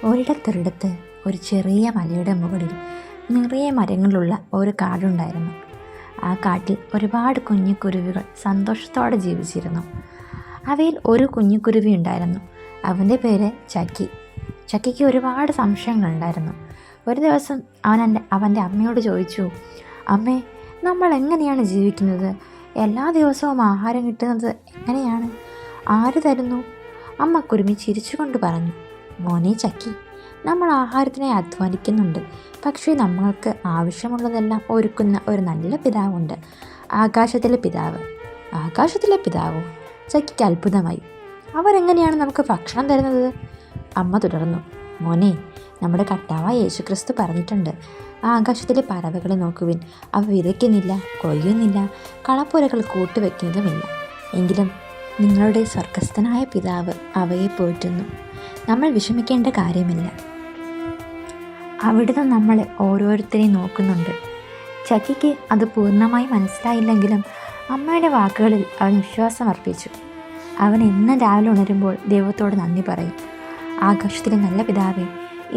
ഒരിടത്തൊരിടത്ത് ഒരു ചെറിയ മലയുടെ മുകളിൽ നിറയെ മരങ്ങളുള്ള ഒരു കാടുണ്ടായിരുന്നു. ആ കാട്ടിൽ ഒരുപാട് കുഞ്ഞുകുരുവികൾ സന്തോഷത്തോടെ ജീവിച്ചിരുന്നു. അവയിൽ ഒരു കുഞ്ഞുകുരുവി ഉണ്ടായിരുന്നു. അവൻ്റെ പേര് ചക്കി. ചക്കിക്ക് ഒരുപാട് സംശയങ്ങളുണ്ടായിരുന്നു. ഒരു ദിവസം അവൻ്റെ അമ്മയോട് ചോദിച്ചു, അമ്മേ, നമ്മൾ എങ്ങനെയാണ് ജീവിക്കുന്നത്? എല്ലാ ദിവസവും ആഹാരം കിട്ടുന്നത് എങ്ങനെയാണ്? ആര് തരുന്നു? അമ്മ കുരുമി ചിരിച്ചുകൊണ്ട് പറഞ്ഞു, മോനെ ചക്കി, നമ്മൾ ആഹാരത്തിനായി അധ്വാനിക്കുന്നുണ്ട്. പക്ഷേ നമ്മൾക്ക് ആവശ്യമുള്ളതെല്ലാം ഒരുക്കുന്ന ഒരു നല്ല പിതാവുണ്ട്, ആകാശത്തിലെ പിതാവ്. ആകാശത്തിലെ പിതാവോ? ചക്കിക്ക് അത്ഭുതമായി. അവരെങ്ങനെയാണ് നമുക്ക് ഭക്ഷണം തരുന്നത്? അമ്മ തുടർന്നു, മോനെ, നമ്മുടെ കർത്താവായ യേശുക്രിസ്തു പറഞ്ഞിട്ടുണ്ട്, ആകാശത്തിലെ പറവകളെ നോക്കുവിൻ, അവ വിതയ്ക്കുന്നില്ല, കൊയ്യുന്നില്ല, കളപ്പുരകൾ കൂട്ടുവെക്കുന്നതുമില്ല, എങ്കിലും നിങ്ങളുടെ സ്വർഗസ്ഥനായ പിതാവ് അവയെ പോറ്റുന്നു. നമ്മൾ വിഷമിക്കേണ്ട കാര്യമില്ല. അവിടുന്ന് നമ്മളെ ഓരോരുത്തരെയും നോക്കുന്നുണ്ട്. ചക്കിക്ക് അത് പൂർണ്ണമായി മനസ്സിലായില്ലെങ്കിലും അമ്മയുടെ വാക്കുകളിൽ അവൻ വിശ്വാസം അർപ്പിച്ചു. അവൻ എന്നും രാവിലെ ഉണരുമ്പോൾ ദൈവത്തോട് നന്ദി പറയും. ആകാശത്തിലെ നല്ല പിതാവേ,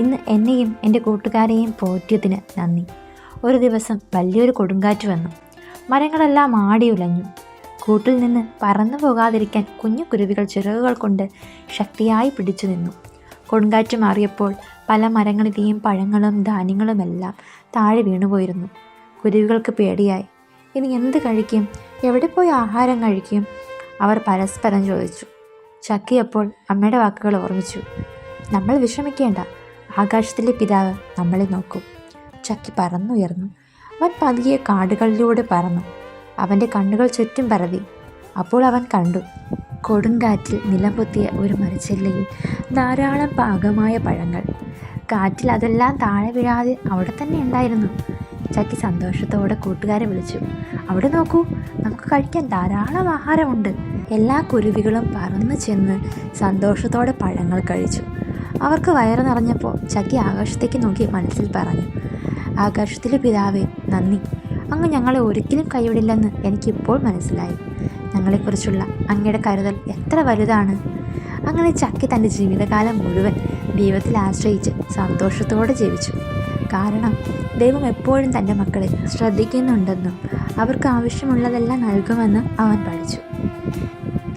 ഇന്ന് എന്നെയും എൻ്റെ കൂട്ടുകാരെയും പോറ്റിയതിന് നന്ദി. ഒരു ദിവസം വലിയൊരു കൊടുങ്കാറ്റ് വന്നു. മരങ്ങളെല്ലാം ആടിയുലഞ്ഞു. കൂട്ടിൽ നിന്ന് പറന്നു പോകാതിരിക്കാൻ കുഞ്ഞു കുരുവികൾ ചിറകുകൾ കൊണ്ട് ശക്തിയായി പിടിച്ചു നിന്നു. കൊടുങ്കാറ്റ് മാറിയപ്പോൾ പല മരങ്ങളിലെയും പഴങ്ങളും ധാന്യങ്ങളുമെല്ലാം താഴെ വീണുപോയിരുന്നു. കുരുവികൾക്ക് പേടിയായി. ഇനി എന്ത് കഴിക്കും? എവിടെ പോയി ആഹാരം കഴിക്കും? അവർ പരസ്പരം ചോദിച്ചു. ചക്കി അപ്പോൾ അമ്മയുടെ വാക്കുകൾ ഓർമ്മിച്ചു. നമ്മൾ വിഷമിക്കേണ്ട, ആകാശത്തിലെ പിതാവ് നമ്മളെ നോക്കും. ചക്കി പറന്നുയർന്നു. അവൻ പതിയെ കാടുകളിലൂടെ പറന്നു. അവൻ്റെ കണ്ണുകൾ ചുറ്റും പരതി. അപ്പോൾ അവൻ കണ്ടു, കൊടുങ്കാറ്റിൽ നിലംപൊത്തിയ ഒരു മരച്ചെല്ലയിൽ ധാരാളം പാകമായ പഴങ്ങൾ. കാറ്റിൽ അതെല്ലാം താഴെ വീഴാതെ അവിടെ തന്നെ ഉണ്ടായിരുന്നു. ചക്കി സന്തോഷത്തോടെ കൂട്ടുകാരെ വിളിച്ചു, അവിടെ നോക്കൂ, നമുക്ക് കഴിക്കാൻ ധാരാളം ആഹാരമുണ്ട്. എല്ലാ കുരുവികളും പറന്നു ചെന്ന് സന്തോഷത്തോടെ പഴങ്ങൾ കഴിച്ചു. അവർക്ക് വയറ് നിറഞ്ഞപ്പോൾ ചക്കി ആകാശത്തേക്ക് നോക്കി മനസ്സിൽ പറഞ്ഞു, ആകാശത്തിലെ പിതാവേ, നന്ദി. അങ്ങ് ഞങ്ങളെ ഒരിക്കലും കൈവിടില്ലെന്ന് എനിക്കിപ്പോൾ മനസ്സിലായി. ഞങ്ങളെക്കുറിച്ചുള്ള അങ്ങയുടെ കരുതൽ എത്ര വലുതാണ്. അങ്ങനെ ചക്കി തൻ്റെ ജീവിതകാലം മുഴുവൻ ദൈവത്തിൽ ആശ്രയിച്ച് സന്തോഷത്തോടെ ജീവിച്ചു. കാരണം ദൈവം എപ്പോഴും തൻ്റെ മക്കളെ ശ്രദ്ധിക്കുന്നുണ്ടെന്നും അവർക്ക് ആവശ്യമുള്ളതെല്ലാം നൽകുമെന്നും അവൻ പഠിച്ചു.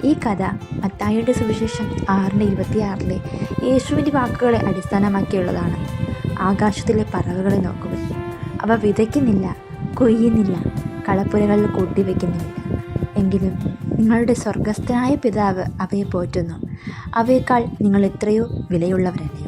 ഈ കഥ മത്തായിയുടെ സുവിശേഷം 6:26 യേശുവിൻ്റെ വാക്കുകളെ അടിസ്ഥാനമാക്കിയുള്ളതാണ്. ആകാശത്തിലെ പറവകളെ നോക്കുക, അവ വിതയ്ക്കുന്നില്ല, കൊയ്യുന്നില്ല, കളപ്പുരകളിൽ കൂട്ടിവെക്കുന്നില്ല, എങ്കിലും നിങ്ങളുടെ സ്വർഗസ്ഥനായ പിതാവ് അവയെ പോറ്റുന്നു. അവയേക്കാൾ നിങ്ങൾ എത്രയോ വിലയുള്ളവരല്ലേ.